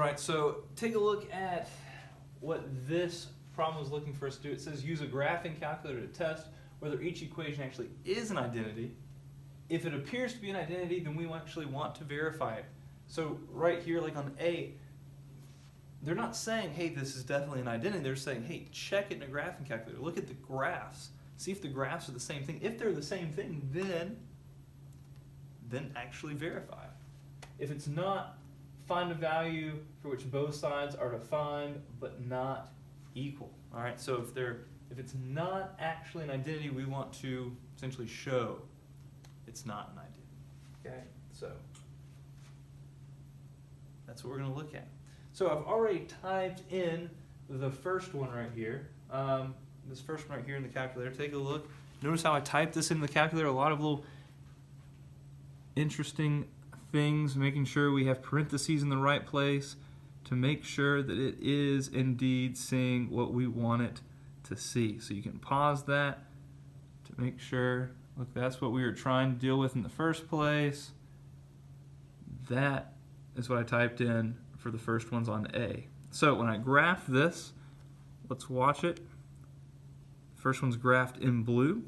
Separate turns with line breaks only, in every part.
right, so take a look at what this problem is looking for us to do. It says use a graphing calculator to test whether each equation actually is an identity. If it appears to be an identity, then we actually want to verify it. So right here, like on A, they're not saying, hey, this is definitely an identity. They're saying, hey, check it in a graphing calculator. Look at the graphs. See if the graphs are the same thing. If they're the same thing, then actually verify it. If it's not, find a value for which both sides are defined but not equal. All right, so if it's not actually an identity, we want to essentially show it's not an identity. Okay, so that's what we're going to look at. So I've already typed in the first one right here. This first one right here in the calculator. Take a look. Notice how I typed this in the calculator. A lot of little interesting things, making sure we have parentheses in the right place to make sure that it is indeed seeing what we want it to see. So you can pause that to make sure, look, that's what we were trying to deal with in the first place. That is what I typed in for the first ones on A. So when I graph this, let's watch it. First one's graphed in blue.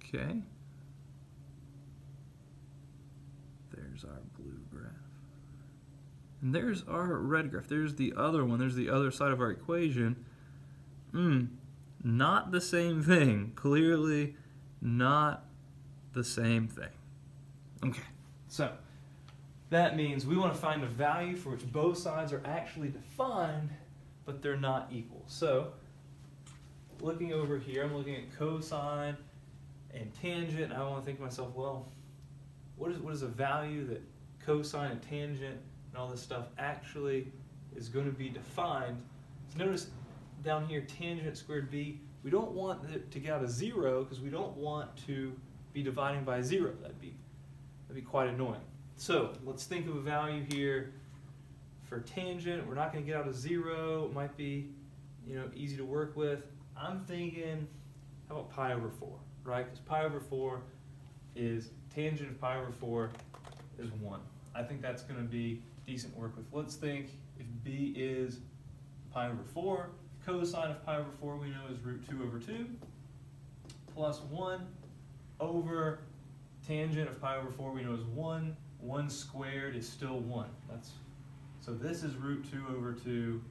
Okay. There's our blue graph. And there's our red graph. There's the other one. There's the other side of our equation. Not the same thing. Clearly not the same thing. Okay, so that means we want to find a value for which both sides are actually defined, but they're not equal. So looking over here, I'm looking at cosine and tangent. I want to think to myself, well, what is a value that cosine and tangent and all this stuff actually is going to be defined? So notice down here, tangent squared b, we don't want it to get out of 0 because we don't want to be dividing by 0. That'd be quite annoying. So let's think of a value here for tangent. We're not going to get out of 0. It might be, easy to work with. I'm thinking, how about pi over 4, right? Because pi over 4 is tangent of pi over 4 is 1. I think that's going to be decent to work with. Let's think if b is pi over 4, cosine of pi over 4 we know is root 2 over 2 plus 1 over tangent of pi over 4 we know is 1. 1 squared is still 1. So this is root 2 over 2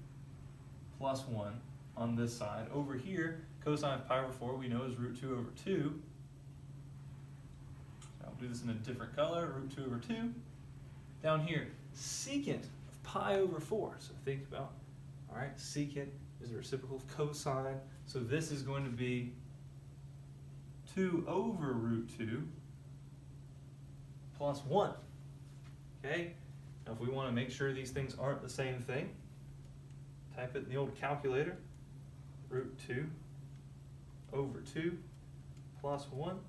plus 1 on this side. Over here, cosine of pi over 4 we know is root 2 over 2. So I'll do this in a different color, root 2 over 2. Down here, secant of pi over 4. So think about, all right, secant is the reciprocal of cosine. So this is going to be 2 over root 2 plus 1. Okay? Now if we want to make sure these things aren't the same thing, type it in the old calculator. Root 2 over 2 plus 1.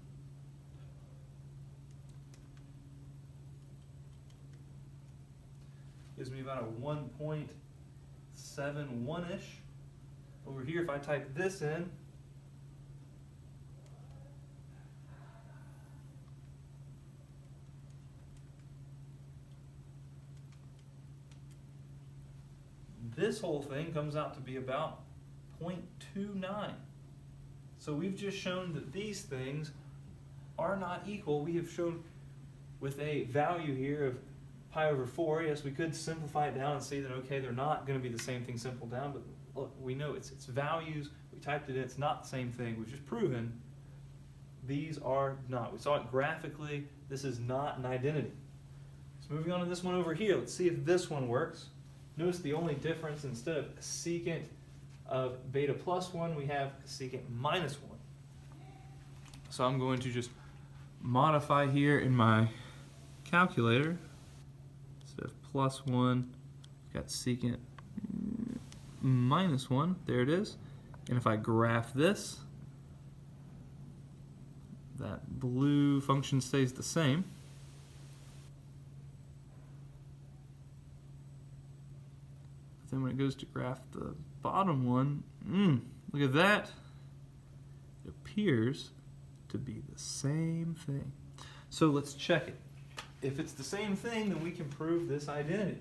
Gives me about a 1.71-ish. Over here, if I type this in, this whole thing comes out to be about 0.29. So we've just shown that these things are not equal. We have shown with a value here of pi over 4, yes, we could simplify it down and see that, okay, they're not going to be the same thing simple down, but look, we know it's values. We typed it in. It's not the same thing. We've just proven these are not. We saw it graphically. This is not an identity. So moving on to this one over here, let's see if this one works. Notice the only difference, instead of secant of beta plus 1, we have secant minus 1. So I'm going to just modify here in my calculator. Instead of plus 1, I've got secant minus 1. There it is. And if I graph this, that blue function stays the same. But then when it goes to graph the bottom one, look at that. It appears to be the same thing. So let's check it. if it's the same thing, then we can prove this identity.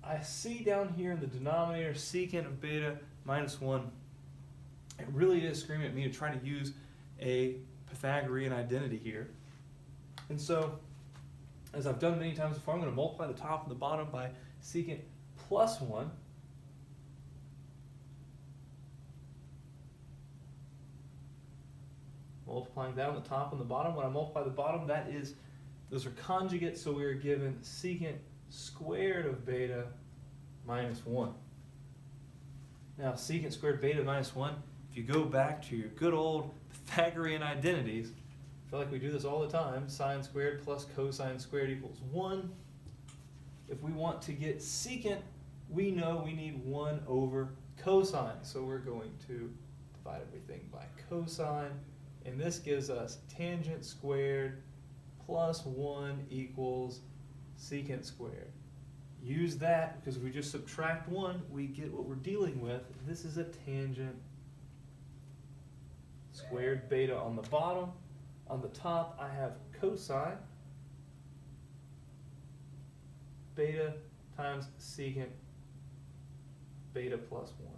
I see down here in the denominator secant of beta minus 1. It really is screaming at me to try to use a Pythagorean identity here. And so, as I've done many times before, I'm going to multiply the top and the bottom by secant plus 1. Multiplying that on the top and the bottom. When I multiply the bottom, those are conjugates, so we are given secant squared of beta minus 1. Now, secant squared beta minus 1, if you go back to your good old Pythagorean identities, I feel like we do this all the time, sine squared plus cosine squared equals 1. If we want to get secant, we know we need 1 over cosine, so we're going to divide everything by cosine, and this gives us tangent squared plus 1 equals secant squared. Use that, because if we just subtract 1, we get what we're dealing with. This is a tangent squared beta on the bottom. On the top, I have cosine beta times secant beta plus 1.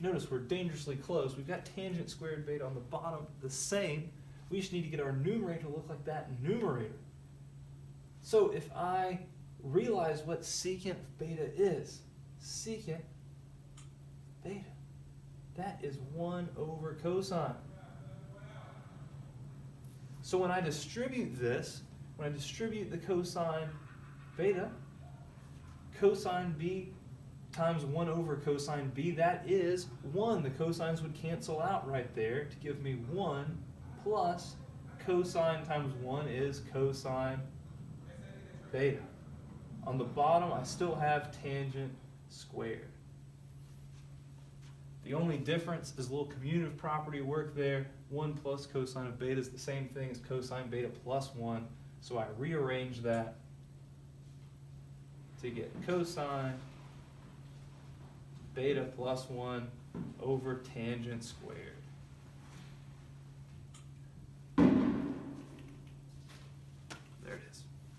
Notice we're dangerously close. We've got tangent squared beta on the bottom the same. We just need to get our numerator to look like that numerator. So if I realize what secant beta is, secant beta, that is 1 over cosine. So when I distribute this, when I distribute the cosine beta, cosine b times 1 over cosine b, that is 1. The cosines would cancel out right there to give me 1 plus cosine times 1 is cosine beta. On the bottom, I still have tangent squared. The only difference is a little commutative property work there. 1 plus cosine of beta is the same thing as cosine beta plus 1. So I rearrange that to get cosine beta plus 1 over tangent squared.